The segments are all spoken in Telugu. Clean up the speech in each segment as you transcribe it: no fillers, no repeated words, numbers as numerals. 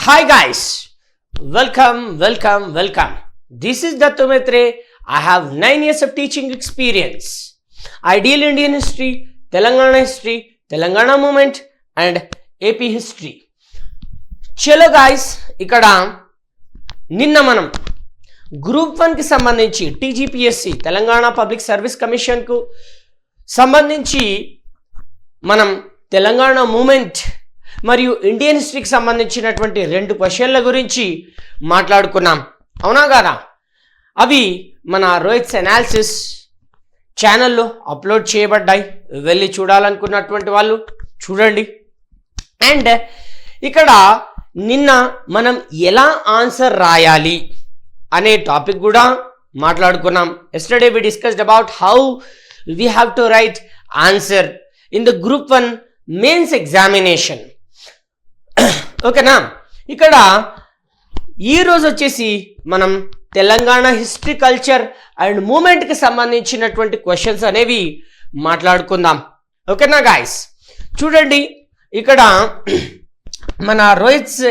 Hi guys, welcome. This is Dattu Maitre. I have 9 years of teaching experience. Ideal Indian history, Telangana movement and AP history. చలో గాయస్, ఇక్కడ నిన్న మనం గ్రూప్ 1 కి సంబంధించి టీజీపీఎస్సి తెలంగాణ పబ్లిక్ సర్వీస్ కమిషన్కు సంబంధించి మనం తెలంగాణ మూమెంట్ మరియు ఇండియన్ హిస్టరీకి సంబంధించినటువంటి 2 క్వశ్చన్ల గురించి మాట్లాడుకున్నాం. అవునా కదా? అవి మన రోహిత్స్ అనాలిసిస్ ఛానల్లో అప్లోడ్ చేయబడ్డాయి. వెళ్ళి చూడాలనుకున్నటువంటి వాళ్ళు చూడండి. అండ్ ఇక్కడ నిన్న మనం ఎలా ఆన్సర్ రాయాలి అనే టాపిక్ కూడా మాట్లాడుకున్నాం. Yesterday we discussed about how we have to write answer in the group 1 mains examination. ఓకేనా? ఇక్కడ ఈరోజు వచ్చేసి మనం తెలంగాణ హిస్టరీ, కల్చర్ అండ్ మూమెంట్కి సంబంధించినటువంటి క్వశ్చన్స్ అనేవి మాట్లాడుకుందాం. ఓకేనా గాయస్? చూడండి, ఇక్కడ మన రోహిత్స్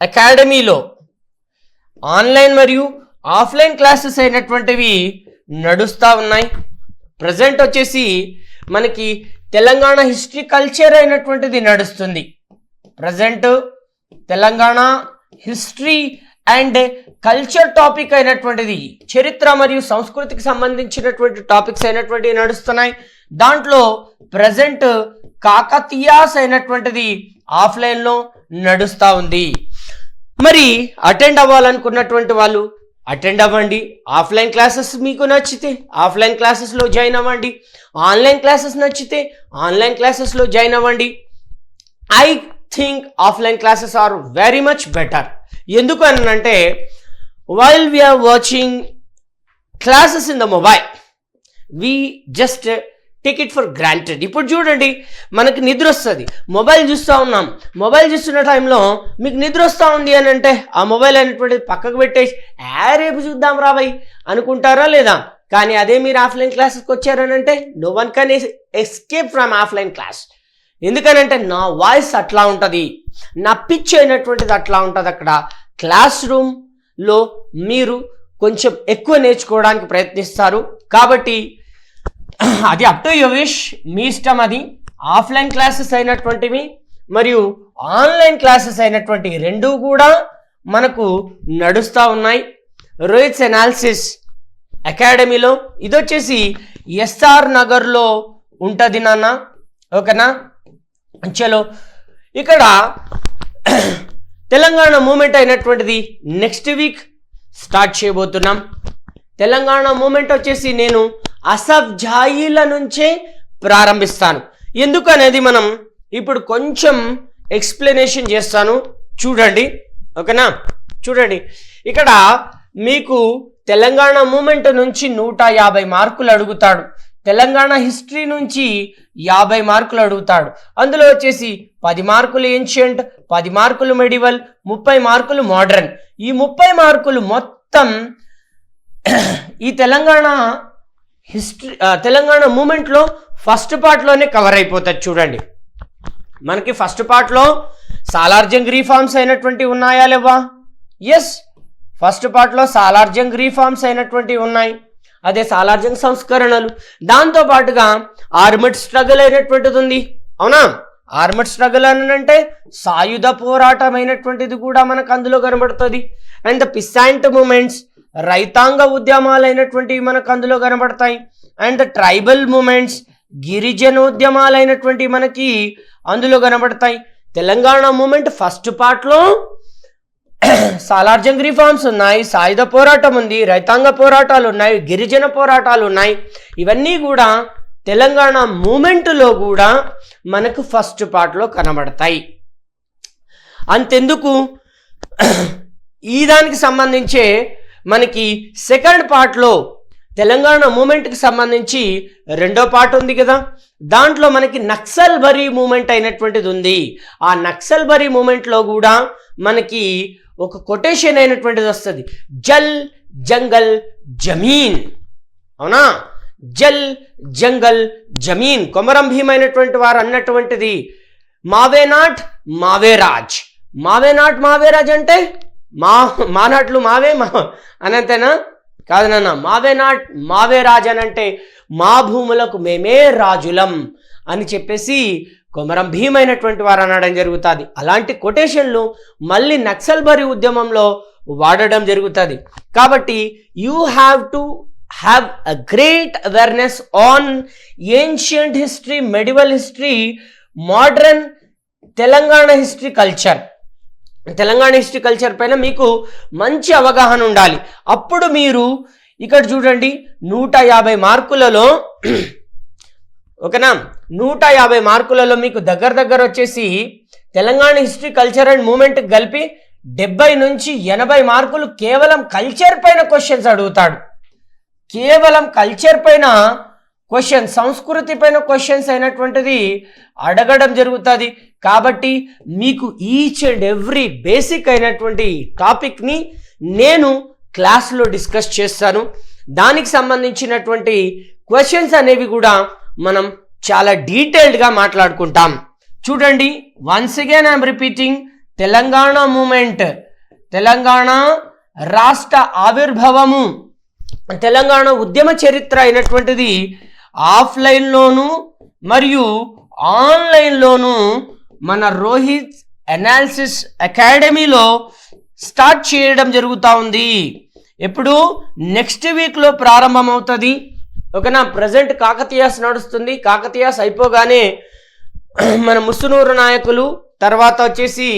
అకాడమీలో ఆన్లైన్ మరియు ఆఫ్లైన్ క్లాసెస్ అయినటువంటివి నడుస్తూ ఉన్నాయి. ప్రజెంట్ వచ్చేసి మనకి తెలంగాణ హిస్టరీ, కల్చర్ అయినటువంటిది నడుస్తుంది. Present Telangana history and culture topic అయినటువంటిది, చరిత్ర మరియు సంస్కృతికి సంబంధించినటువంటి టాపిక్స్ అయినటువంటివి నడుస్తున్నాయి. దాంట్లో ప్రజెంట్ కాకతీయాస్ అయినటువంటిది ఆఫ్లైన్లో నడుస్తూ ఉంది. మరి అటెండ్ అవ్వాలనుకున్నటువంటి వాళ్ళు అటెండ్ అవ్వండి. ఆఫ్లైన్ క్లాసెస్ మీకు నచ్చితే ఆఫ్లైన్ క్లాసెస్లో జాయిన్ అవ్వండి. ఆన్లైన్ క్లాసెస్ నచ్చితే ఆన్లైన్ క్లాసెస్లో జాయిన్ అవ్వండి. I think offline classes are very much better. ఎందుకు అని అంటే, while we are watching classes in the mobile, we just take it for granted. ఇప్పుడు చూడండి, మనకి నిద్ర వస్తుంది, మొబైల్ చూస్తూ ఉన్నాం. మొబైల్ చూస్తున్న టైంలో మీకు నిద్ర వస్తూ ఉంది అని అంటే ఆ మొబైల్ అనేటువంటిది పక్కకు పెట్టేసి రేపు చూద్దాం రాబాయ్ అనుకుంటారా లేదా? కానీ అదే మీరు ఆఫ్లైన్ క్లాసెస్కి వచ్చారని అంటే no one can escape from offline class. ఎందుకనంటే నా వాయిస్ అట్లా ఉంటుంది, నా పిచ్ అయినటువంటిది అట్లా ఉంటుంది. అక్కడ క్లాస్ రూమ్లో మీరు కొంచెం ఎక్కువ నేర్చుకోవడానికి ప్రయత్నిస్తారు. కాబట్టి అది అప్ టు యువర్ విష్, మీ ఇష్టం. అది ఆఫ్లైన్ క్లాసెస్ అయినటువంటివి మరియు ఆన్లైన్ క్లాసెస్ అయినటువంటి 2 కూడా మనకు నడుస్తూ ఉన్నాయి రోహిత్స్ అనాలిసిస్ అకాడమీలో. ఇది వచ్చేసి ఎస్ఆర్ నగర్లో ఉంటుంది నాన్న. ఓకేనా? చలో, ఇక్కడ తెలంగాణ మూమెంట్ అయినటువంటిది నెక్స్ట్ వీక్ స్టార్ట్ చేయబోతున్నాం. తెలంగాణ మూమెంట్ వచ్చేసి నేను అసఫ్ జాహీల నుంచే ప్రారంభిస్తాను. ఎందుకు అనేది మనం ఇప్పుడు కొంచెం ఎక్స్ప్లెనేషన్ చేస్తాను. చూడండి. ఓకేనా? చూడండి, ఇక్కడ మీకు తెలంగాణ మూమెంట్ నుంచి 150 మార్కులు అడుగుతాడు. తెలంగాణ హిస్టరీ నుంచి 50 మార్కులు అడుగుతాడు. అందులో వచ్చేసి 10 మార్కులు ఏన్షియంట్, 10 మార్కులు మెడివల్, 30 మార్కులు మోడర్న్. ఈ 30 మార్కులు మొత్తం ఈ తెలంగాణ హిస్టరీ, తెలంగాణ మూమెంట్లో ఫస్ట్ పార్ట్లోనే కవర్ అయిపోతుంది. చూడండి, మనకి ఫస్ట్ పార్ట్లో సాలార్జంగ్ రీఫార్మ్స్ అయినటువంటివి ఉన్నాయా లేవా? ఎస్, ఫస్ట్ పార్ట్లో సాలార్జంగ్ రీఫార్మ్స్ అయినటువంటివి ఉన్నాయి. అదే సాలార్జంగ్ సంస్కరణలు. దాంతో పాటుగా ఆర్మడ్ స్ట్రగుల్ అయినటువంటిది ఉంది. అవునా? ఆర్మడ్ స్ట్రగుల్ అని అంటే సాయుధ పోరాటం అయినటువంటిది కూడా మనకు అందులో కనబడుతుంది. అండ్ ద పిసాంట్ మూమెంట్స్, రైతాంగ ఉద్యమాలు అయినటువంటివి మనకు అందులో కనబడతాయి. అండ్ ద ట్రైబల్ మూమెంట్స్, గిరిజనోద్యమాలు అయినటువంటివి మనకి అందులో కనబడతాయి. తెలంగాణ మూమెంట్ ఫస్ట్ పార్ట్లో సాలార్జంగ్ రిఫార్మ్స్ ఉన్నాయి, సాయుధ పోరాటం ఉంది, రైతాంగ పోరాటాలు ఉన్నాయి, గిరిజన పోరాటాలు ఉన్నాయి. ఇవన్నీ కూడా తెలంగాణ మూమెంట్లో కూడా మనకు ఫస్ట్ పార్ట్లో కనబడతాయి. అంతెందుకు, ఈ దానికి సంబంధించే మనకి సెకండ్ పార్ట్లో తెలంగాణ మూమెంట్కి సంబంధించి 2వ పార్ట్ ఉంది కదా, దాంట్లో మనకి నక్సల్ బరీ మూమెంట్ అయినటువంటిది ఉంది. ఆ నక్సల్ బరీ మూమెంట్లో కూడా మనకి ఒక కొటేషన్ అయినటువంటిది వస్తుంది, జల్ జంగల్ జమీన్. అవునా? జల్ జంగల్ జమీన్. కొమరం భీమ్ అయినటువంటి వారు అన్నటువంటిది మావే నాట్ మావే రాజ్, మావే నాట్ మావే రాజ్ అంటే మా నాట్లు మావే అని అంతేనా? కాదు నాన్న, మావే నాట్ మావే రాజ్ అని అంటే మా భూములకు మేమే రాజులం అని చెప్పేసి కొమరం భీమ్ అయినటువంటి వారు అనడం జరుగుతుంది. అలాంటి కొటేషన్లు మళ్ళీ నక్సల్బరీ ఉద్యమంలో వాడడం జరుగుతుంది. కాబట్టి you have to have a great awareness on ancient history, medieval history, modern Telangana history culture. Telangana history culture పైన మీకు మంచి అవగాహన ఉండాలి. అప్పుడు మీరు ఇక్కడ చూడండి 150 మార్కులలో ఓకేనా, 150 మార్కులలో మీకు దగ్గర వచ్చేసి Telangana history culture and movement కలిపి 70 నుంచి 80 మార్కులు కేవలం కల్చర్ పైన క్వశ్చన్స్ అడుగుతాడు. కేవలం కల్చర్ పైన క్వశ్చన్, సంస్కృతి పైన క్వశ్చన్స్ అయినటువంటిది అడగడం జరుగుతుంది. కాబట్టి మీకు ఈచ్ అండ్ ఎవ్రీ బేసిక్ అయినటువంటి టాపిక్ని నేను క్లాస్లో డిస్కస్ చేస్తాను. దానికి సంబంధించినటువంటి క్వశ్చన్స్ అనేవి కూడా మనం చాలా డీటెయిల్డ్గా మాట్లాడుకుంటాం. చూడండి, once again I'm repeating, Telangana movement, Telangana రాష్ట్ర ఆవిర్భావము, తెలంగాణ ఉద్యమ చరిత్ర అయినటువంటిది ఆఫ్లైన్లోను మరియు ఆన్లైన్లోను మన రోహిత్ అనాలిసిస్ అకాడమీలో స్టార్ట్ చేయడం జరుగుతూ ఉంది. ఎప్పుడు? నెక్స్ట్ వీక్లో ప్రారంభమవుతుంది. ఓకేనా? ప్రజెంట్ కాకతీయాస్ నడుస్తుంది. కాకతీయాస్ అయిపోగానే మన ముసునూరు నాయకులు, తర్వాత వచ్చేసి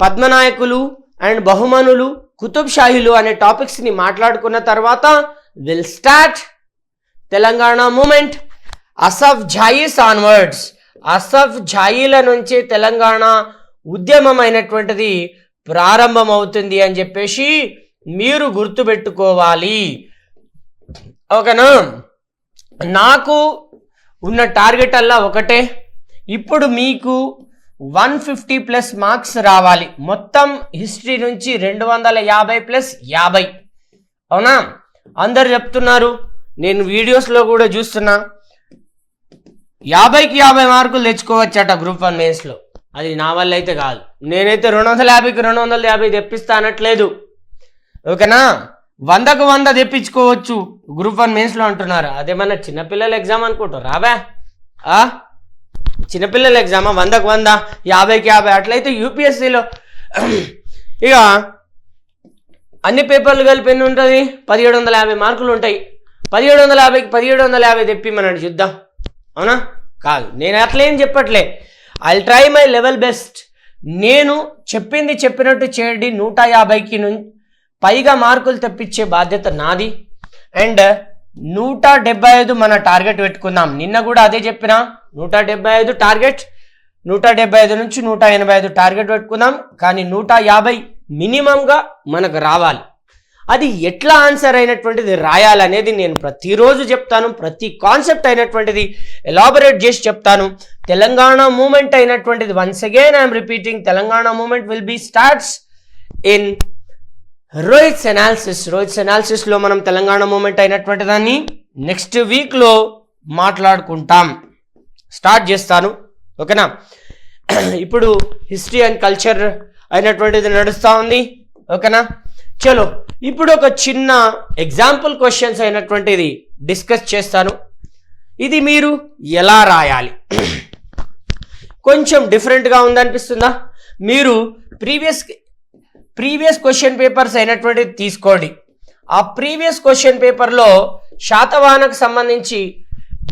పద్మనాయకులు అండ్ బహుమనులు, కుతుబ్ షాహీలు అనే టాపిక్స్ని మాట్లాడుకున్న తర్వాత will start Telangana movement. Asaf Jahis onwards, Asaf జాయీల నుంచి తెలంగాణ ఉద్యమం అయినటువంటిది ప్రారంభమవుతుంది అని చెప్పేసి మీరు గుర్తుపెట్టుకోవాలి. ఓకేనా? నాకు ఉన్న టార్గెట్ అల్లా ఒకటే, ఇప్పుడు మీకు 150+ మార్క్స్ రావాలి. మొత్తం హిస్టరీ నుంచి 250+50. అవునా? అందరు చెప్తున్నారు, నేను వీడియోస్లో కూడా చూస్తున్నా 50కి 50 మార్కులు తెచ్చుకోవచ్చట గ్రూప్ 1 మెయిన్స్లో. అది నా వల్ల అయితే కాదు. నేనైతే 250కి 250 తెప్పిస్తా అనట్లేదు. ఓకేనా? 100కు 100 తెప్పించుకోవచ్చు గ్రూప్ 1 మెయిన్స్లో అంటున్నారు. అదేమన్నా చిన్నపిల్లల ఎగ్జామ్ అనుకుంటారు రాబా? చిన్నపిల్లల ఎగ్జామా? 100కు 100, 50కి 50. అట్లయితే యూపీఎస్సీలో ఇక అన్ని పేపర్లు కలిపి ఎన్ని ఉంటుంది? 1750 మార్కులు ఉంటాయి. 1750కి 1750 తెప్పి మనం చూద్దాం. అవునా? కాదు, నేను అట్లేం చెప్పట్లే. I'll try my level best. నేను చెప్పింది చెప్పినట్టు చేయండి. 150కి పైగా మార్కులు తెప్పించే బాధ్యత నాది. అండ్ 175 మన టార్గెట్ పెట్టుకుందాం. నిన్న కూడా అదే చెప్పిన, 175 టార్గెట్, 175 నుంచి 185 టార్గెట్ పెట్టుకుందాం. కానీ 150 మినిమంగా మనకు రావాలి. అది ఎట్లా ఆన్సర్ అయినటువంటిది రాయాలనేది నేను ప్రతిరోజు చెప్తాను. ప్రతి కాన్సెప్ట్ అయినటువంటిది ఎలాబొరేట్ చేసి చెప్తాను. తెలంగాణ మూమెంట్ అయినటువంటిది once again I'm repeating, Telangana movement will be starts in Rohit's analysis. Rohit's అనాలిసిస్లో మనం తెలంగాణ మూమెంట్ అయినటువంటి దాన్ని నెక్స్ట్ వీక్లో మాట్లాడుకుంటాం, స్టార్ట్ చేస్తాను. ఓకేనా? ఇప్పుడు హిస్టరీ అండ్ కల్చర్ అయినటువంటిది నడుస్తూ ఉంది. ఓకేనా? చలో, ఇప్పుడు ఒక చిన్న ఎగ్జాంపుల్ క్వశ్చన్స్ అయినటువంటిది డిస్కస్ చేస్తాను. ఇది మీరు ఎలా రాయాలి? కొంచెం డిఫరెంట్గా ఉందనిపిస్తుందా? మీరు ప్రీవియస్ క్వశ్చన్ పేపర్స్ అయినటువంటిది తీసుకోండి. ఆ ప్రీవియస్ క్వశ్చన్ పేపర్లో శాతవాహనకు సంబంధించి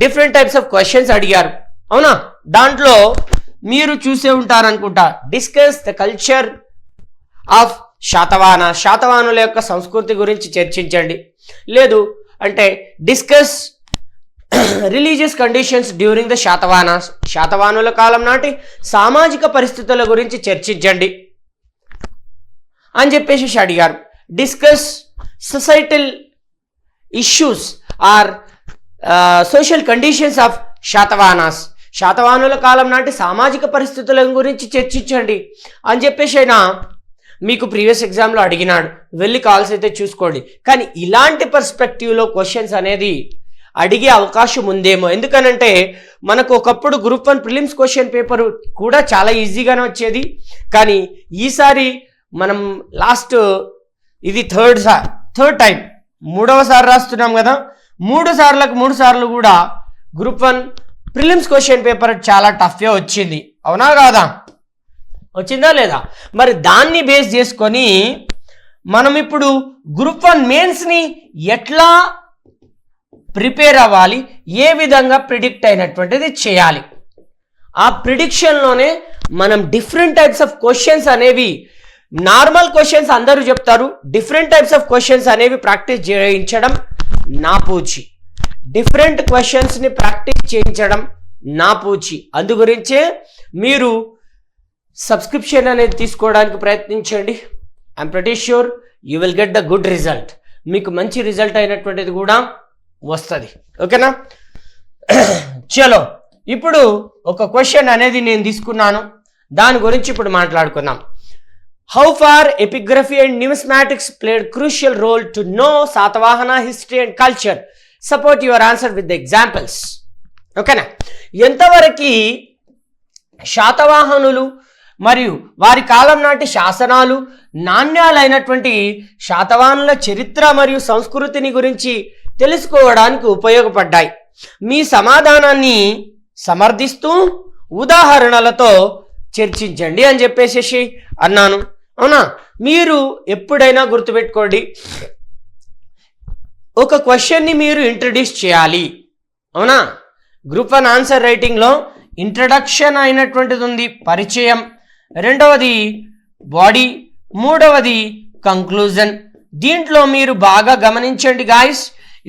డిఫరెంట్ టైప్స్ ఆఫ్ క్వశ్చన్స్ అడిగారు. అవునా? దాంట్లో మీరు చూసే ఉంటారనుకుంటా, discuss the culture of Satavahana, శాతవాహనుల యొక్క సంస్కృతి గురించి చర్చించండి. లేదు అంటే discuss religious conditions during the Satavahanas, శాతవాహనుల కాలం నాటి సామాజిక పరిస్థితుల గురించి చర్చించండి అని చెప్పేసి అడిగారు. Discuss societal issues or social conditions of Satavahanas, శాతవాహనుల కాలం నాటి సామాజిక పరిస్థితుల గురించి చర్చించండి అని చెప్పేసి అయినా మీకు ప్రీవియస్ ఎగ్జామ్లో అడిగినాడు. వెళ్ళి కాల్స్ అయితే చూసుకోండి. కానీ ఇలాంటి పర్స్పెక్టివ్లో క్వశ్చన్స్ అనేది అడిగే అవకాశం ఉందేమో. ఎందుకనంటే మనకు ఒకప్పుడు గ్రూప్ 1 ప్రిలిమ్స్ క్వశ్చన్ పేపర్ కూడా చాలా ఈజీగానే వచ్చేది, కానీ ఈసారి మనం ఇది థర్డ్ టైం మూడవసారి రాస్తున్నాం కదా, 3 సార్లు కూడా గ్రూప్ 1 ప్రిలిమ్స్ క్వశ్చన్ పేపర్ చాలా టఫ్గా వచ్చింది. అవునా కాదా? వచ్చిందా లేదా? మరి దాన్ని బేస్ చేసుకొని మనం ఇప్పుడు గ్రూప్ 1 మెయిన్స్ని ఎట్లా ప్రిపేర్ అవ్వాలి, ఏ విధంగా ప్రిడిక్ట్ అయినటువంటిది చేయాలి. ఆ ప్రిడిక్షన్లోనే మనం డిఫరెంట్ టైప్స్ ఆఫ్ క్వశ్చన్స్ అనేవి, నార్మల్ క్వశ్చన్స్ అందరూ చెప్తారు, డిఫరెంట్ టైప్స్ ఆఫ్ క్వశ్చన్స్ అనేవి ప్రాక్టీస్ చేయించడం నా పూచి. డిఫరెంట్ క్వశ్చన్స్ని ప్రాక్టీస్ చేయించడం నా పూచి. అందు గురించే మీరు సబ్స్క్రిప్షన్ అనేది తీసుకోవడానికి ప్రయత్నించండి. I'm pretty sure you will get the good result. మీకు మంచి రిజల్ట్ అయినటువంటిది కూడా వస్తుంది. ఓకేనా? చలో, ఇప్పుడు ఒక క్వశ్చన్ అనేది నేను తీసుకున్నాను, దాని గురించి ఇప్పుడు మాట్లాడుకుందాం. How far epigraphy and numismatics played crucial role to know Satavahana history and culture? Support your answer with the examples. ఓకేనా? ఎంతవరకు శాతవాహనులు మరియు వారి కాలం నాటి శాసనాలు, నాణ్యాలైనటువంటి శాతవాహనుల చరిత్ర మరియు సంస్కృతిని గురించి తెలుసుకోవడానికి ఉపయోగపడ్డాయి? మీ సమాధానాన్ని సమర్థిస్తూ ఉదాహరణలతో చర్చించండి అని చెప్పేసి అన్నాను. అవునా? మీరు ఎప్పుడైనా గుర్తుపెట్టుకోండి, ఒక క్వశ్చన్ని మీరు ఇంట్రడ్యూస్ చేయాలి. అవునా? గ్రూప్ 1 ఆన్సర్ రైటింగ్లో ఇంట్రడక్షన్ అయినటువంటిది ఉంది, పరిచయం, రెండవది బాడీ, మూడవది కంక్లూజన్. దీంట్లో మీరు బాగా గమనించండి గాయస్,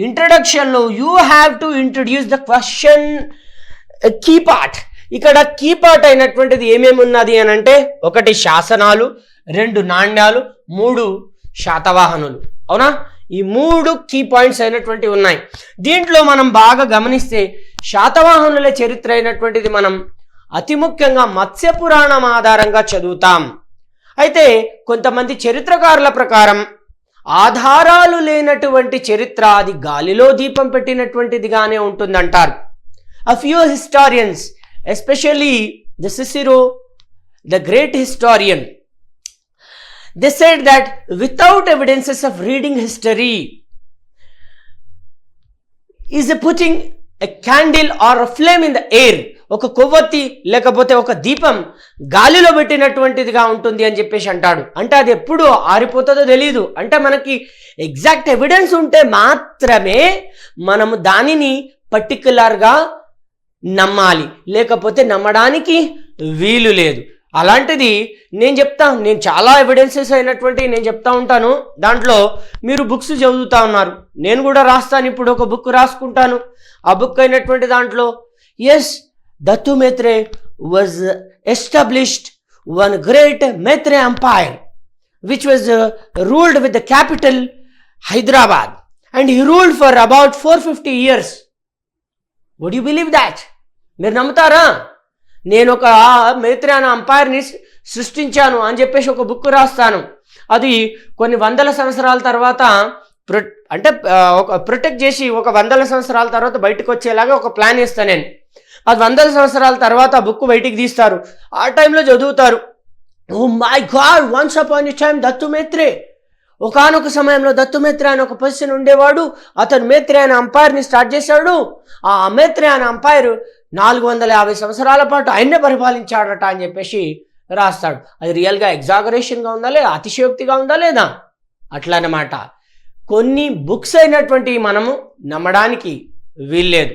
ఇంట్రడక్షన్లో you have to introduce the question key part. ఇక్కడ కీ పార్ట్ అయినటువంటిది ఏమేమి ఉన్నది అని అంటే, 1 శాసనాలు, 2 నాణ్యాలు, 3 శాతవాహనులు. అవునా? ఈ 3 కీ పాయింట్స్ అయినటువంటివి ఉన్నాయి. దీంట్లో మనం బాగా గమనిస్తే శాతవాహనుల చరిత్ర అయినటువంటిది మనం అతి ముఖ్యంగా మత్స్య పురాణం ఆధారంగా చదువుతాం. అయితే కొంతమంది చరిత్రకారుల ప్రకారం ఆధారాలు లేనటువంటి చరిత్ర, అది గాలిలో దీపం పెట్టినటువంటిదిగానే ఉంటుందంటారు. A few historians, especially the Cicero, the great historian, they said that without evidences of reading history is putting a candle or a flame in the air. ఒక కొవ్వొత్తి లేకపోతే ఒక దీపం గాలిలో పెట్టినటువంటిదిగా ఉంటుంది అని చెప్పేసి అంటాడు. అంటే అది ఎప్పుడు ఆరిపోతుందో తెలియదు. అంటే మనకి ఎగ్జాక్ట్ ఎవిడెన్స్ ఉంటే మాత్రమే మనము దానిని పర్టికులర్గా నమ్మాలి, లేకపోతే నమ్మడానికి వీలు లేదు. అలాంటిది నేను చాలా ఎవిడెన్సెస్ అయినటువంటి నేను చెప్తా ఉంటాను. దాంట్లో మీరు బుక్స్ చదువుతా ఉన్నారు, నేను కూడా రాస్తాను. ఇప్పుడు ఒక బుక్ రాసుకుంటాను. ఆ బుక్ అయినటువంటి దాంట్లో ఎస్, దత్తు మేత్రే వాజ్ ఎస్టాబ్లిష్డ్ వన్ గ్రేట్ మేత్రే empire which was ruled with the capital Hyderabad and he ruled for about 450 years. Would you believe that? మీరు నమ్ముతారా? నేను ఒక మేత్రే అనే అంపైర్ని సృష్టించాను అని చెప్పేసి ఒక బుక్ రాస్తాను. అది కొన్ని వందల సంవత్సరాల తర్వాత ప్రొటెక్ట్ చేసి ఒక 100 సంవత్సరాల తర్వాత బయటకు వచ్చేలాగా ఒక ప్లాన్ ఇస్తాను నేను. అది 100 సంవత్సరాల తర్వాత ఆ బుక్ బయటికి తీస్తారు. ఆ టైంలో చదువుతారు, oh my god, once upon a time Dattu మేత్రే, ఒకానొక సమయంలో దత్తు మేత్రే అని ఒక పర్సన్ ఉండేవాడు, అతను మేత్రే అనే అంపైర్ని స్టార్ట్ చేశాడు. ఆ మేత్రే అనే అంపైర్ 450 సంవత్సరాల పాటు ఆయన్నే పరిపాలించాడట అని చెప్పేసి రాస్తాడు. అది రియల్గా ఎగ్జాగరేషన్గా ఉందా లేదా, అతిశయోక్తిగా ఉందా లేదా? అట్లా అన్నమాట. కొన్ని బుక్స్ అయినటువంటి మనము నమ్మడానికి వీల్లేదు.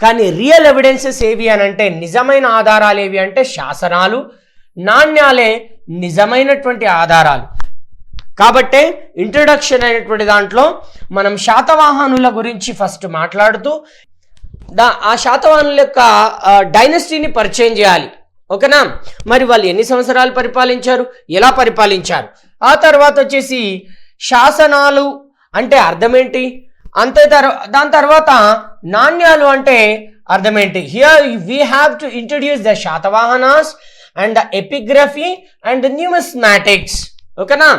కానీ రియల్ ఎవిడెన్సెస్ ఏవి అని అంటే, నిజమైన ఆధారాలు ఏవి అంటే శాసనాలు, నాణ్యాలే నిజమైనటువంటి ఆధారాలు. కాబట్టే ఇంట్రడక్షన్ అయినటువంటి దాంట్లో మనం శాతవాహనుల గురించి ఫస్ట్ మాట్లాడుతూ ఆ శాతవాహనుల యొక్క డైనస్టీని పరిచయం చేయాలి. ఓకేనా? మరి వాళ్ళు ఎన్ని సంవత్సరాలు పరిపాలించారు, ఎలా పరిపాలించారు, ఆ తర్వాత వచ్చేసి శాసనాలు అంటే అర్థమేంటి, దాని తర్వాత నాణ్యాలు అంటే అర్థమేంటి. Here we have to introduce the Satavahanas and the epigraphy and the numismatics. ఓకేనా?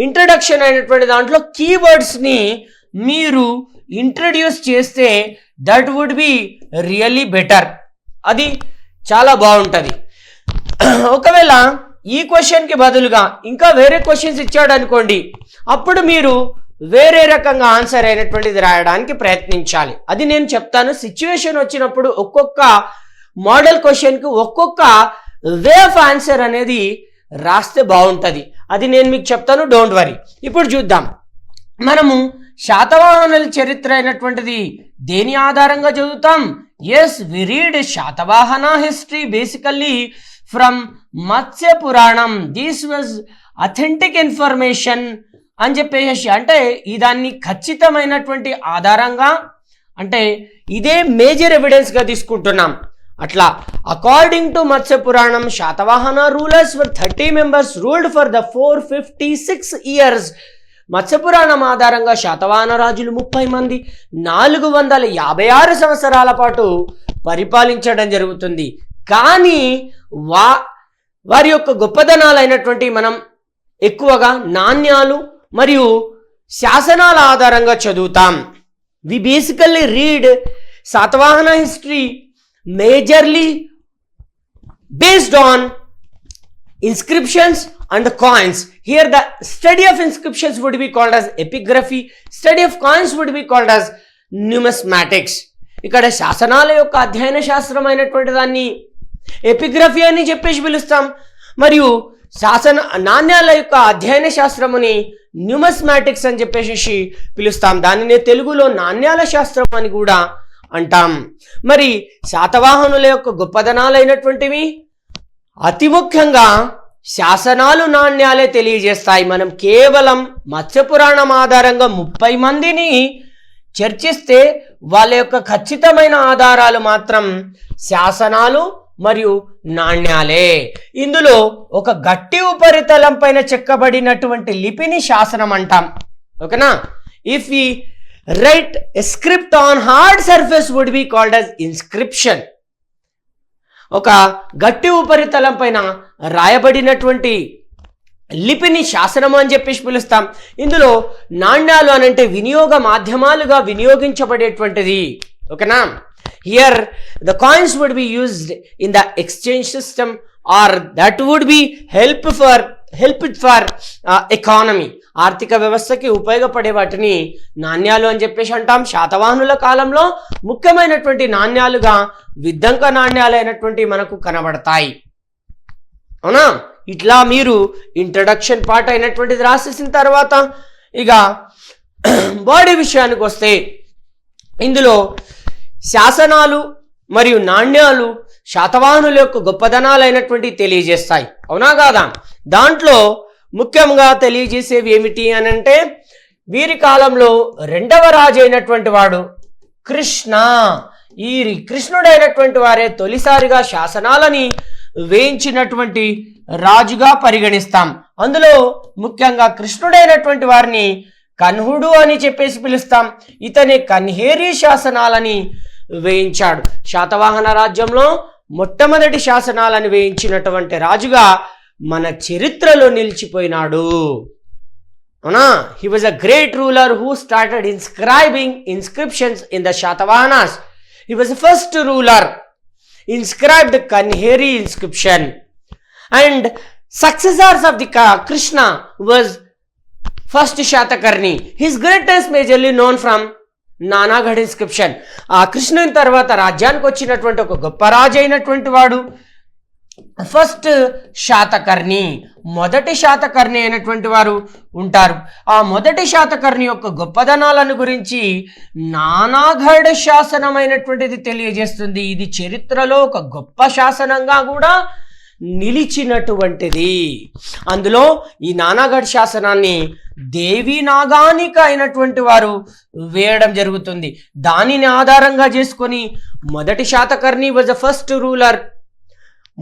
ఇంట్రడక్షన్ అయినటువంటి దాంట్లో కీవర్డ్స్ని మీరు ఇంట్రడ్యూస్ చేస్తే that would be really better. అది చాలా బాగుంటుంది. ఒకవేళ ఈ క్వశ్చన్కి బదులుగా ఇంకా వేరే క్వశ్చన్స్ ఇచ్చాడు అనుకోండి, అప్పుడు మీరు వేరే రకంగా ఆన్సర్ అయినటువంటిది రాయడానికి ప్రయత్నించాలి. అది నేను చెప్తాను. సిచ్యువేషన్ వచ్చినప్పుడు ఒక్కొక్క మోడల్ క్వశ్చన్కి ఒక్కొక్క వే ఆఫ్ ఆన్సర్ అనేది రాస్తే బాగుంటుంది. అది నేను మీకు చెప్తాను, డోంట్ వరీ. ఇప్పుడు చూద్దాం. మనము శాతవాహనుల చరిత్ర అయినటువంటిది దేని ఆధారంగా చదువుతాం? Yes, we read Satavahana history basically from Matsya Purana. This was authentic information అని చెప్పేసి, అంటే దాన్ని ఖచ్చితమైనటువంటి ఆధారంగా, అంటే ఇదే మేజర్ ఎవిడెన్స్గా తీసుకుంటున్నాం. అట్లా అకార్డింగ్ టు మత్స్య పురాణం, Satavahana rulers were 30 members ruled for the 456 years. మత్స్యపురాణం ఆధారంగా శాతవాహన రాజులు 30 మంది 456 సంవత్సరాల పాటు పరిపాలించడం జరుగుతుంది. కానీ వారి యొక్క గొప్పదనాలు అయినటువంటి మనం ఎక్కువగా నాణ్యాలు మరియు శాసనాల ఆధారంగా చదువుతాం. We basically read Satavahana history majorly based on inscriptions and the coins. Here the study of inscriptions would be called as epigraphy, study of coins would be called as numismatics. ఇక్కడ శాసనాల యొక్క అధ్యయన శాస్త్రం అయినటువంటి దాన్ని ఎపిగ్రఫీ అని చెప్పేసి పిలుస్తాం, మరియు నాణ్యాల యొక్క అధ్యయన శాస్త్రముని న్యూమస్మాటిక్స్ అని చెప్పేసి పిలుస్తాం. దానిని తెలుగులో నాణ్యాల శాస్త్రం అని కూడా అంటాం. మరి శాతవాహనుల యొక్క గొప్పదనాలైనటువంటివి అతి ముఖ్యంగా శాసనాలు, నాణ్యాలే తెలియజేస్తాయి. మనం కేవలం మత్స్యపురాణం ఆధారంగా 30 మందిని చర్చిస్తే వాళ్ళ యొక్క ఖచ్చితమైన ఆధారాలు మాత్రం శాసనాలు మరియు నాణ్యాలే. ఇందులో ఒక గట్టి ఉపరితలం పైన చెక్కబడినటువంటి లిపిని శాసనం అంటాం. ఓకేనా? ఇఫ్ ఈ write a script on hard surface would be called as inscription. ఒక గట్టి ఉపరితలం పైన రాయబడినటువంటి లిపిని శాసనము అని చెప్పేసి పిలుస్తాం. ఇందులో నాణ్యాలు అనంటే వినియోగ మాధ్యమాలుగా వినియోగించబడేటువంటిది. ఓకేనా? Here the coins would be used in the exchange system or that would be help for economy. ఆర్థిక వ్యవస్థకి ఉపయోగపడే వాటిని నాణ్యాలు అని చెప్పేసి అంటాం. శాతవాహనుల కాలంలో ముఖ్యమైనటువంటి నాణ్యాలుగా విద్దంక నాణ్యాలైనటువంటి మనకు కనబడతాయి. అవునా? ఇట్లా మీరు ఇంట్రడక్షన్ పార్ట్ అయినటువంటిది రాసేసిన తర్వాత ఇక బాడీ విషయానికి వస్తే, ఇందులో శాసనాలు మరియు నాణ్యాలు శాతవాహనుల యొక్క గొప్పదనాలైనటువంటి తెలియజేస్తాయి. అవునా కాదా? దాంట్లో ముఖ్యంగా తెలియజేసేవి ఏమిటి అని అంటే, వీరి కాలంలో 2వ రాజు అయినటువంటి వాడు కృష్ణ. ఈ కృష్ణుడైనటువంటి వారే తొలిసారిగా శాసనాలని వేయించినటువంటి రాజుగా పరిగణిస్తాం. అందులో ముఖ్యంగా కృష్ణుడైనటువంటి వారిని కన్హుడు అని చెప్పేసి పిలుస్తాం. ఇతని కన్హేరి శాసనాలని వేయించాడు. శాతవాహన రాజ్యంలో మొట్టమొదటి శాసనాలను వేయించినటువంటి రాజుగా మన చరిత్రలో నిలిచిపోయినాడు. అవునా? He was a great ruler who started inscribing inscriptions in the Satavahanas. He was the first ruler inscribed Kanheri inscription, and successors of the Krishna was first Shatakarni. His greatness majorly known from Naneghat inscription. ఆ కృష్ణుని తర్వాత రాజ్యానికి వచ్చినటువంటి ఒక గొప్ప రాజు అయినటువంటి వాడు ఫస్ట్ శాతకర్ణి, మొదటి శాతకర్ణి అయినటువంటి వారు ఉంటారు. ఆ మొదటి శాతకర్ణి యొక్క గొప్పదనాలను గురించి నానాగఢ్ శాసనమైనటువంటిది తెలియజేస్తుంది. ఇది చరిత్రలో ఒక గొప్ప శాసనంగా కూడా నిలిచినటువంటిది. అందులో ఈ నానాగఢ్ శాసనాన్ని దేవి నాగానిక అయినటువంటి వారు వేయడం జరుగుతుంది. దానిని ఆధారంగా చేసుకొని మొదటి Satakarni was the first ruler.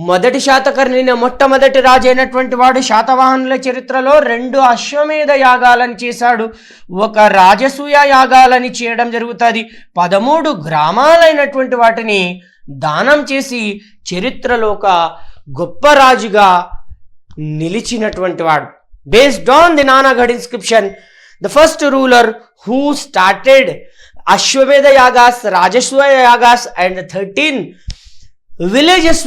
మొదటి శాతకర్ణి మొట్టమొదటి రాజు అయినటువంటి వాడు శాతవాహనుల చరిత్రలో 2 అశ్వమేధ యాగాలను చేశాడు. ఒక రాజసూయ యాగాలని చేయడం జరుగుతుంది. 13 గ్రామాలైనటువంటి వాటిని దానం చేసి చరిత్రలో ఒక గొప్ప రాజుగా నిలిచినటువంటి వాడు. Based on the Nanaghat inscription, the first ruler who started Ashwamedha yagas, Rajaswaya yagas, and 13 villages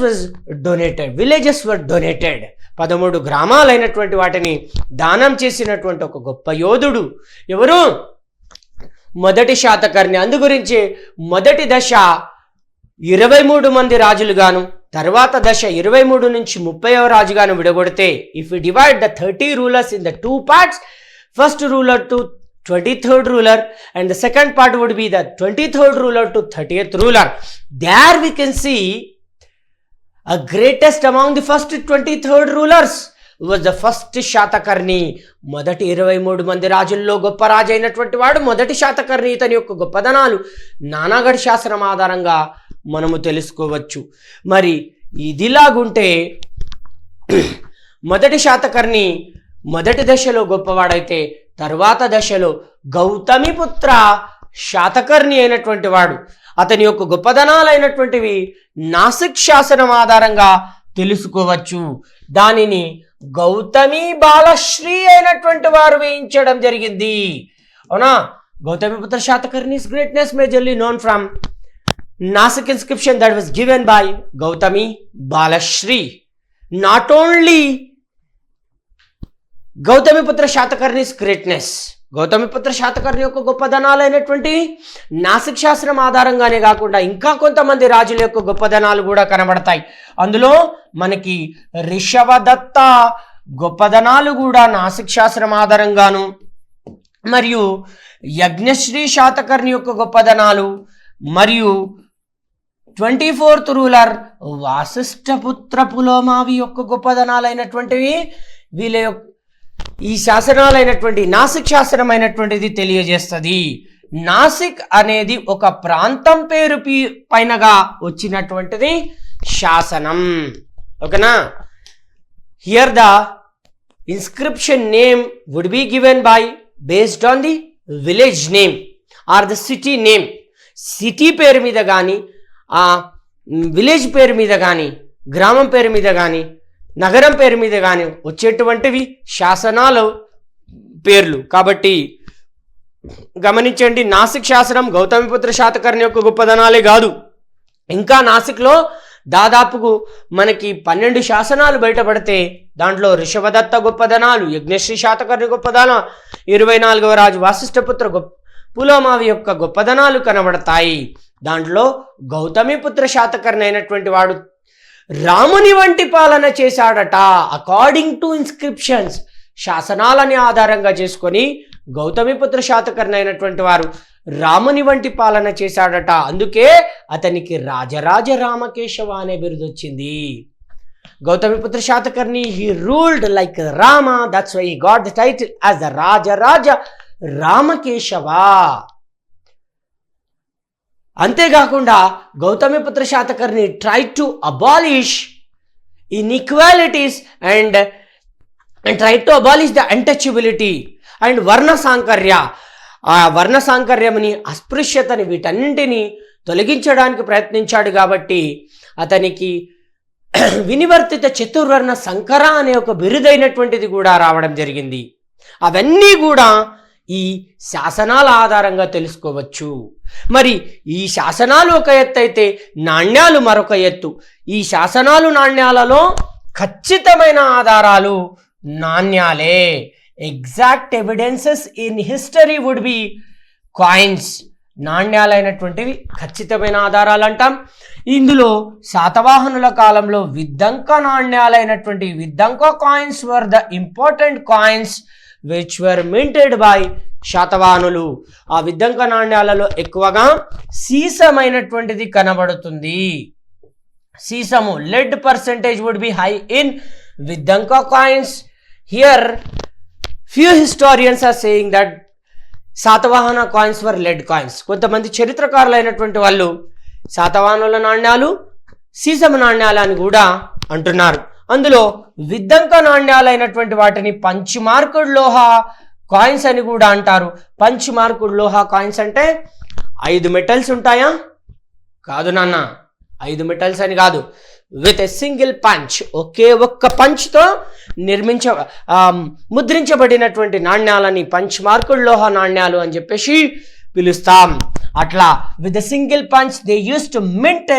were donated. 13 గ్రామాలైనటువంటి వాటిని దానం చేసినటువంటి ఒక గొప్ప యోధుడు ఎవరు? మొదటి శాతకర్ణి. అందు గురించి మొదటి దశ 23 మంది రాజులుగాను, తర్వాత దశ 23 నుంచి 30వ రాజుగాను విడగొడితే, if we divide the 30 rulers in the 2 parts, first ruler to 23rd ruler and the second part would be the 23rd ruler to 30th ruler. There we can see a greatest among the first 23rd rulers was the first Satakarni. మొదటి 23 మంది రాజుల్లో గొప్ప రాజు అయినటువంటి వాడు మొదటి శాతకర్ణి. ఇతని యొక్క గొప్పదనాలు నానాగఢ్ శాసనం ఆధారంగా మనము తెలుసుకోవచ్చు. మరి ఇదిలాగుంటే మొదటి శాతకర్ణి మొదటి దశలో గొప్పవాడైతే తర్వాత దశలో గౌతమిపుత్ర శాతకర్ణి అయినటువంటి వాడు, అతని యొక్క గొప్పదనాలైనటువంటివి నాసిక్ శాసనం ఆధారంగా తెలుసుకోవచ్చు. దానిని గౌతమి బాలశ్రీ అయినటువంటి వారు వేయించడం జరిగింది. అవునా? Gautamiputra శాతకర్ణి's greatness majorly known from Nasik inscription that was given by Gautami Balashri. Not only Gautamiputra శాతకర్ణి's greatness, Gautamiputra Satakarni యొక్క గొప్పదనాలైనటువంటి నాసిక్ శాస్త్రం ఆధారంగానే కాకుండా ఇంకా కొంతమంది రాజుల యొక్క గొప్పదనాలు కూడా కనబడతాయి. అందులో మనకి రిషవదత్త గొప్పదనాలు కూడా నాసిక్ శాస్త్రం ఆధారంగాను, మరియు యజ్ఞశ్రీ శాతకర్ణి యొక్క గొప్పదనాలు, మరియు 24th రూలర్ వాసిష్ఠపుత్ర పులోమావి యొక్క గొప్పదనాలైనటువంటివి వీళ్ళ యొక్క ఈ శాసనాలైనటువంటి నాసిక్ శాసనం అయినటువంటిది తెలియజేస్తుంది. నాసిక్ అనేది ఒక ప్రాంతం పేరు పైనగా వచ్చినటువంటిది శాసనం. ఓకేనా? Here the inscription name would be given by based on the village name or the city name. City పేరు మీద కానీ, ఆ విలేజ్ పేరు మీద కానీ, గ్రామం పేరు మీద కానీ, నగరం పేరు మీద కానీ వచ్చేటువంటివి శాసనాలు పేర్లు. కాబట్టి గమనించండి, నాసిక్ శాసనం గౌతమిపుత్ర శాతకర్ణి యొక్క గొప్పదనాలే కాదు, ఇంకా నాసిక్లో దాదాపుకు మనకి 12 శాసనాలు బయటపడితే దాంట్లో రిషవదత్త గొప్పదనాలు, యజ్ఞశ్రీ శాతకర్ణి గొప్పదన, 24వ రాజు వాసిష్ఠపుత్ర పులోమావి యొక్క గొప్పదనాలు కనబడతాయి. దాంట్లో గౌతమిపుత్ర శాతకర్ణి అయినటువంటి వాడు రాముని వంటి పాలన చేశాడట. అకార్డింగ్ టు ఇన్స్క్రిప్షన్స్, శాసనాలని ఆధారంగా చేసుకొని గౌతమిపుత్ర శాతకర్ణి అయినటువంటి వారు రాముని వంటి పాలన చేశాడట. అందుకే అతనికి రాజరాజ రామకేశవ అనే బిరుదు వచ్చింది. Gautamiputra Satakarni he ruled like Rama, that's why he got the title as the Rajaraja Ramakeshava. అంతేకాకుండా Gautamiputra Satakarni try to abolish inequalities and try to abolish the untouchability and varna sankarya. ఆ వర్ణ సాంకర్యముని, అస్పృశ్యతని, వీటన్నింటినీ తొలగించడానికి ప్రయత్నించాడు. కాబట్టి అతనికి వినివర్తిత చతుర్వర్ణ సంకర అనే ఒక బిరుదైనటువంటిది కూడా రావడం జరిగింది. అవన్నీ కూడా ఈ శాసనాల ఆధారంగా తెలుసుకోవచ్చు. మరి ఈ శాసనాలు ఒక ఎత్తు అయితే నాణ్యాలు మరొక ఎత్తు. ఈ శాసనాలు నాణ్యాలలో ఖచ్చితమైన ఆధారాలు నాణ్యాలే. Exact evidences in history would be coins. నాణ్యాలైనటువంటివి ఖచ్చితమైన ఆధారాలు అంటాం. ఇందులో శాతవాహనుల కాలంలో విద్దంక నాణ్యాలైనటువంటి Viddanka coins were the important coins which were minted by శాతవాహనులు. ఆ విద్దంక నాణ్యాలలో ఎక్కువగా సీసమైనటువంటిది కనబడుతుంది. సీసము, lead percentage would be high in Viddanka coins. Here few historians are saying that Satavahana coins were lead coins. కొంతమంది చరిత్రకారులైనటువంటి వాళ్ళు శాతవాహనుల నాణ్యాలు సీసము నాణ్యాలు అని కూడా అంటున్నారు. అందులో విద్దంక నాణ్యాలైనటువంటి వాటిని పంచ్ మార్కుడ్ లోహ కాయిన్స్ అని కూడా అంటారు. పంచ్ మార్కుడ్ లోహ కాయిన్స్ అంటే 5 మెటల్స్ ఉంటాయా? కాదు నాన్న, 5 మెటల్స్ అని కాదు. విత్ ఎ సింగిల్ పంచ్, ఒకే ఒక్క పంచ్తో ముద్రించబడినటువంటి నాణ్యాలని పంచ్ మార్కుడ్ లోహ నాణ్యాలు అని చెప్పేసి పిలుస్తాం. అట్లా with a single punch they used to mint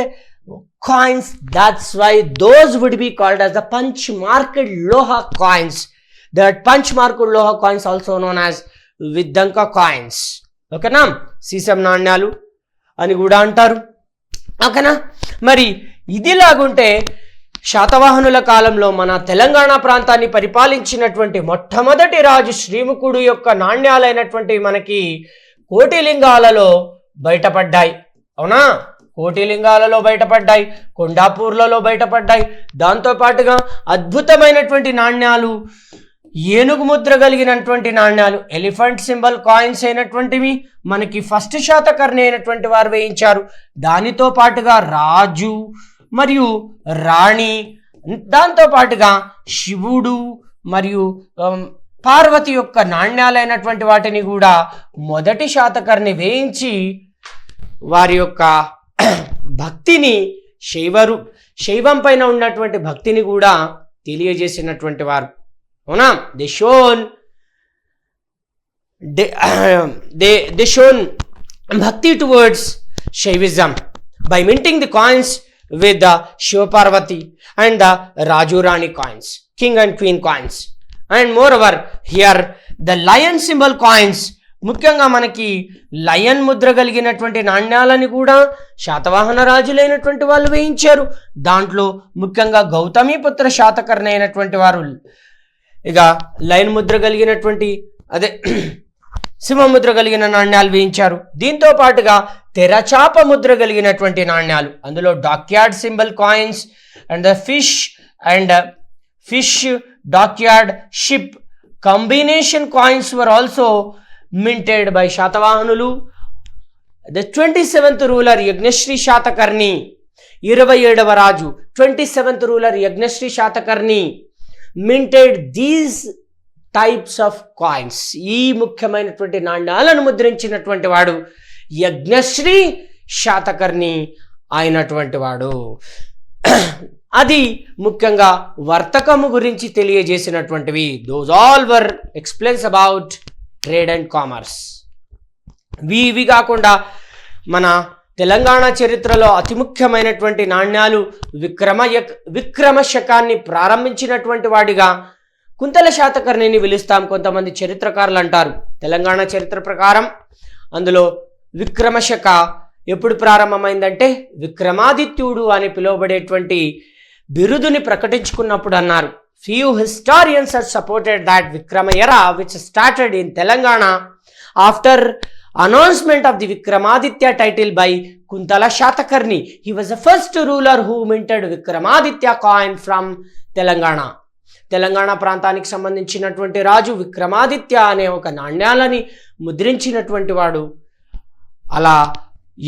coins. That's why those would be called as the punch marked loha coins. That punch marked loha coins also known as Viddanka coins. ఓకేనా, సీసం నాణ్యాలు అని కూడా అంటారు. ఓకేనా, మరి ఇదిలాగుంటే శాతవాహనుల కాలంలో మన తెలంగాణ ప్రాంతాన్ని పరిపాలించినటువంటి మొట్టమొదటి రాజు శ్రీముఖుడు యొక్క నాణ్యాలైనటువంటి మనకి కోటిలింగాలలో బయటపడ్డాయి. అవునా, కోటిలింగాలలో బయటపడ్డాయి, కొండాపూర్లలో బయటపడ్డాయి. దాంతోపాటుగా అద్భుతమైనటువంటి నాణ్యాలు, ఏనుగు ముద్ర కలిగినటువంటి నాణ్యాలు, ఎలిఫెంట్ సింబల్ కాయిన్స్ అయినటువంటివి మనకి ఫస్ట్ శాతకర్ణి అయినటువంటి వారు వేయించారు. దానితో పాటుగా రాజు మరియు రాణి, దాంతో పాటుగా శివుడు మరియు పార్వతి యొక్క నాణ్యాలైనటువంటి వాటిని కూడా మొదటి శాతకర్ణి వేయించి వారి యొక్క భక్తిని శైవం పైన ఉన్నటువంటి భక్తిని కూడా తెలియజేసినటువంటి వారు. అవునా, దే షోన్ భక్తి towards Shaivism by minting the coins with the Shiva Parvati and the Raju Rani coins, king and queen coins. And moreover here the lion symbol coins, ముఖ్యంగా మనకి లయన్ ముద్ర కలిగినటువంటి నాణ్యాలని కూడా శాతవాహన రాజులైనటువంటి వాళ్ళు వేయించారు. దాంట్లో ముఖ్యంగా గౌతమిపుత్ర శాతకర్ణి అయినటువంటి వారు ఇక లయన్ ముద్ర కలిగినటువంటి అదే సింహముద్ర కలిగిన నాణ్యాలు వేయించారు. దీంతో పాటుగా తెరచాప ముద్ర కలిగినటువంటి నాణ్యాలు, అందులో dockyard symbol coins and the fish dockyard ship combination coins were also minted by శాతవాహనులు. The 27th ruler Yajnashri Satakarni, 27వ రాజు 27th ruler Yajnashri Satakarni minted these types of coins. ఈ ముఖ్యమైనటువంటి నాణ్యాలను ముద్రించినటువంటి వాడు యజ్ఞశ్రీ శాతకర్ణి అయినటువంటి వాడు. అది ముఖ్యంగా వర్తకము గురించి తెలియజేసినటువంటివి. Those all were explains about trade and commerce. ఇవి కాకుండా మన తెలంగాణ చరిత్రలో అతి ముఖ్యమైనటువంటి నాణ్యాలు విక్రమ శకాన్ని ప్రారంభించినటువంటి వాడిగా కుంతల శాతకర్ణిని పిలుస్తాం కొంతమంది చరిత్రకారులు అంటారు. తెలంగాణ చరిత్ర ప్రకారం అందులో విక్రమశక ఎప్పుడు ప్రారంభమైందంటే విక్రమాదిత్యుడు అని పిలువబడేటువంటి బిరుదుని ప్రకటించుకున్నప్పుడు అన్నారు. Few historians have supported that Vikrama era which started in Telangana after announcement of the Vikramaditya title by Kuntala Shatakarni. He was the first ruler who minted Vikramaditya coin from Telangana. Telangana ప్రాంతానికి సంబంధించినటువంటి రాజు విక్రమాదిత్య అనే ఒక నాణ్యాలని ముద్రించినటువంటి వాడు. అలా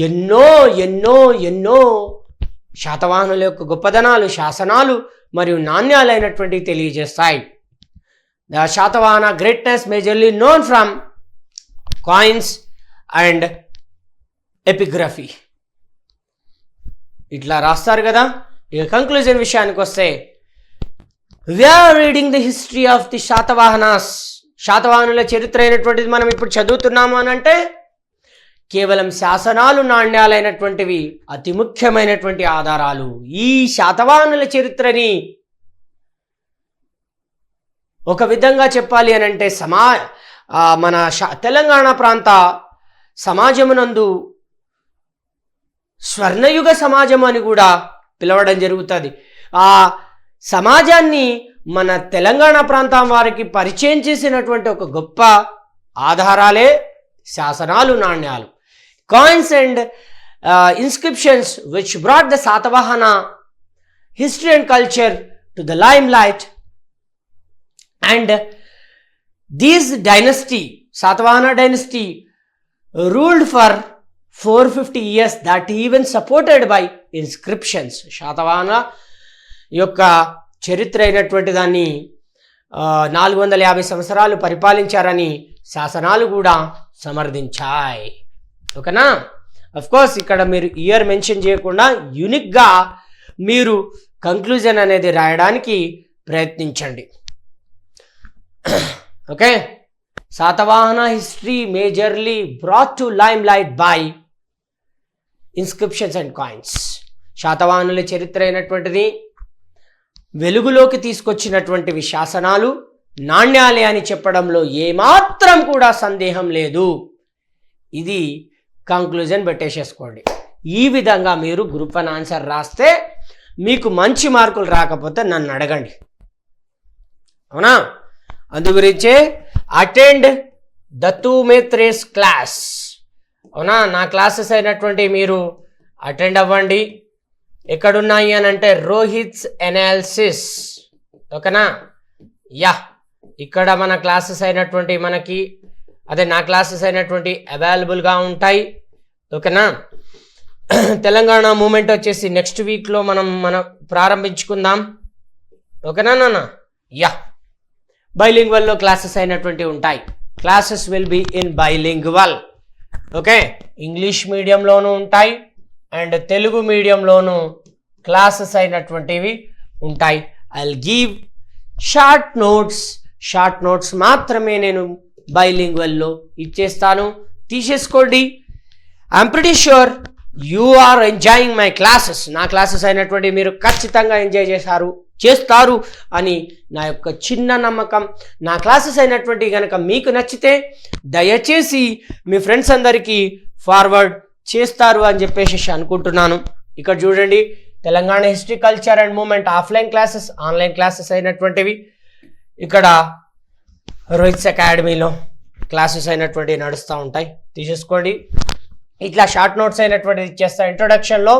ఎన్నో ఎన్నో ఎన్నో శాతవాహనుల యొక్క గొప్పదనాలు, శాసనాలు మరియు నాణ్యాలైనటువంటివి తెలియజేస్తాయి. The Satavahana greatness majorly known from coins and epigraphy. ఇట్లా రాస్తారు కదా. ఇక కంక్లూజన్ విషయానికి వస్తే, we are reading the history of the Satavahanas. శాతవాహనుల చరిత్ర అయినటువంటిది మనం ఇప్పుడు చదువుతున్నాము అని అంటే కేవలం శాసనాలు, నాణ్యాలైనటువంటివి అతి ముఖ్యమైనటువంటి ఆధారాలు. ఈ శాతవాహనుల చరిత్రని ఒక విధంగా చెప్పాలి అని అంటే మన తెలంగాణ ప్రాంత సమాజమునందు స్వర్ణయుగ సమాజం అని కూడా పిలవడం జరుగుతుంది. ఆ సమాజాన్ని మన తెలంగాణ ప్రాంతం వారికి పరిచయం చేసినటువంటి ఒక గొప్ప ఆధారాలే శాసనాలు, నాణ్యాలు. Coins and inscriptions which brought the Satavahana history and culture to the limelight, and this dynasty, Satavahana dynasty, ruled for 450 years, that even supported by inscriptions. Satavahana యొక్క చరిత్ర అయినటువంటి దాన్ని 450 సంవత్సరాలు పరిపాలించారని శాసనాలు కూడా సమర్థించాయి. ఓకేనా. అఫ్ కోర్స్ ఇక్కడ మీరు ఇయర్ మెన్షన్ చేయకుండా యూనిక్గా మీరు కంక్లూజన్ అనేది రాయడానికి ప్రయత్నించండి. Okay. Satavahana history majorly brought to limelight by inscriptions and coins. శాతవాహనుల చరిత్ర అయినటువంటిది వెలుగులోకి తీసుకొచ్చినటువంటివి శాసనాలు, నాణ్యాలే అని చెప్పడంలో ఏమాత్రం కూడా సందేహం లేదు. ఇది కంక్లూజన్ పెట్టేసేసుకోండి. ఈ విధంగా మీరు గ్రూప్ 1 ఆన్సర్ రాస్తే మీకు మంచి మార్కులు రాకపోతే నన్ను అడగండి, అవునా? అందు గురించే అటెండ్ దత్తు మేత్రేస్ క్లాస్, అవునా? నా క్లాసెస్ అయినటువంటి మీరు అటెండ్ అవ్వండి. ఎక్కడున్నాయి అని అంటే రోహిత్స్ ఎనాలిసిస్, ఓకేనా? యా, ఇక్కడ మన క్లాసెస్ అయినటువంటి మనకి నా క్లాసెస్ అయినటువంటి అవైలబుల్గా ఉంటాయి, ఓకేనా? తెలంగాణ మూమెంట్ వచ్చేసి నెక్స్ట్ వీక్లో మనం ప్రారంభించుకుందాం, ఓకేనా నాన్న? యా, బైలింగ్వల్లో క్లాసెస్ అయినటువంటి ఉంటాయి. Classes will be in bilingual, okay? English మీడియంలోనూ ఉంటాయి అండ్ తెలుగు మీడియంలోనూ క్లాసెస్ అయినటువంటివి ఉంటాయి. I will give short notes మాత్రమే నేను బైలింగ్వల్లో ఇచ్చేస్తాను, తీసేసుకోండి. I'm pretty sure you are enjoying my classes. నా క్లాసెస్ అయినటువంటి మీరు ఖచ్చితంగా ఎంజాయ్ చేస్తారు అని నా యొక్క చిన్న నమ్మకం. నా క్లాసెస్ అయినటువంటి కనుక మీకు నచ్చితే దయచేసి మీ ఫ్రెండ్స్ అందరికీ ఫార్వర్డ్ చేస్తారు అని చెప్పేసి అనుకుంటున్నాను. ఇక్కడ చూడండి, Telangana history, culture and movement offline classes, online classes అయినటువంటివి ఇక్కడ రోహిత్స్ అకాడమీలో క్లాసెస్ అయినటువంటివి నడుస్తూ ఉంటాయి, తీసేసుకోండి. ఇట్లా షార్ట్ నోట్స్ అయినటువంటిది ఇచ్చేస్తా. ఇంట్రొడక్షన్లో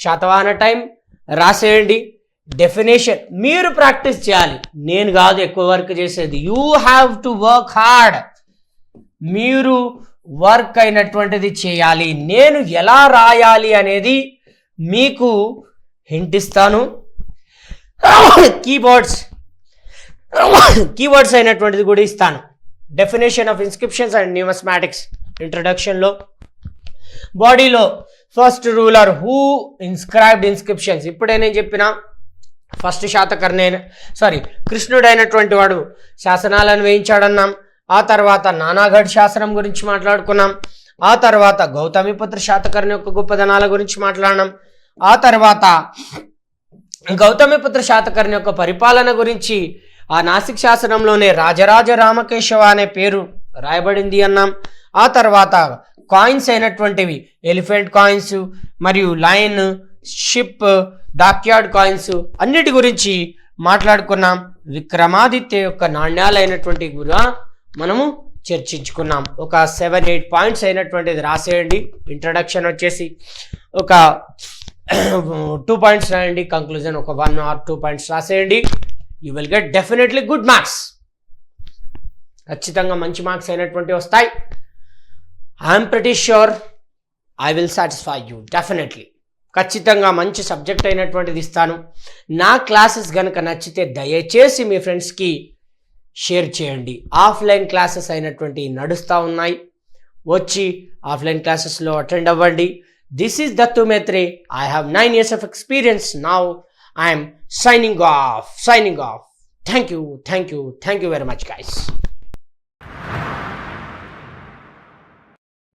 శాతవాహన టైం రాసేయండి. డెఫినేషన్ మీరు ప్రాక్టీస్ చేయాలి, నేను కాదు ఎక్కువ వర్క్ చేసేది. You have to work hard. మీరు వర్క్ అయినటువంటిది చేయాలి. నేను ఎలా రాయాలి అనేది మీకు హింట్ ఇస్తాను. కీవర్డ్స్ అయినటువంటిది కూడా ఇస్తాను. Definition of inscriptions and numismatics ఇంట్రొడక్షన్లో. బాడీలో first ruler who inscribed inscriptions. ఇప్పుడే నేను చెప్పిన ఫస్ట్ కృష్ణుడు అయినటువంటి వాడు శాసనాలను వేయించాడన్నాం. ఆ తర్వాత నానాగఢ్ శాసనం గురించి మాట్లాడుకున్నాం. ఆ తర్వాత గౌతమిపుత్ర శాతకర్ణి యొక్క గొప్పదనాల గురించి మాట్లాడినాం. ఆ తర్వాత గౌతమిపుత్ర శాతకర్ణి యొక్క పరిపాలన గురించి ఆ నాసిక్ శాసనంలోనే రాజరాజ రామకేశవ అనే పేరు రాయబడింది అన్నాం. ఆ తర్వాత కాయిన్స్ అయినటువంటివి ఎలిఫెంట్ కాయిన్స్ మరియు లయన్, షిప్, డాక్యార్డ్ కాయిన్స్ అన్నిటి గురించి మాట్లాడుకున్నాం. విక్రమాదిత్య యొక్క నాణ్యాలు అయినటువంటి కూడా మనము చర్చించుకున్నాం. ఒక 7-8 పాయింట్స్ అయినటువంటిది రాసేయండి. ఇంట్రడక్షన్ వచ్చేసి ఒక 2 పాయింట్స్ రాయండి. కంక్లూజన్ ఒక 1 or 2 పాయింట్స్ రాసేయండి. You will get definitely good marks. ఖచ్చితంగా మంచి మార్క్స్ అయినటువంటివి వస్తాయి. I'm pretty sure I will satisfy you definitely. ఖచ్చితంగా మంచి సబ్జెక్ట్ అయినటువంటిది ఇస్తాను. నా క్లాసెస్ కనుక నచ్చితే దయచేసి మీ ఫ్రెండ్స్కి షేర్ చేయండి. ఆఫ్లైన్ క్లాసెస్ అయినటువంటి నడుస్తూ ఉన్నాయి, వచ్చి ఆఫ్లైన్ క్లాసెస్లో అటెండ్ అవ్వండి. This is Dattu మేత్రే. I have 9 years of experience. Now I am signing off. Thank you very much, guys.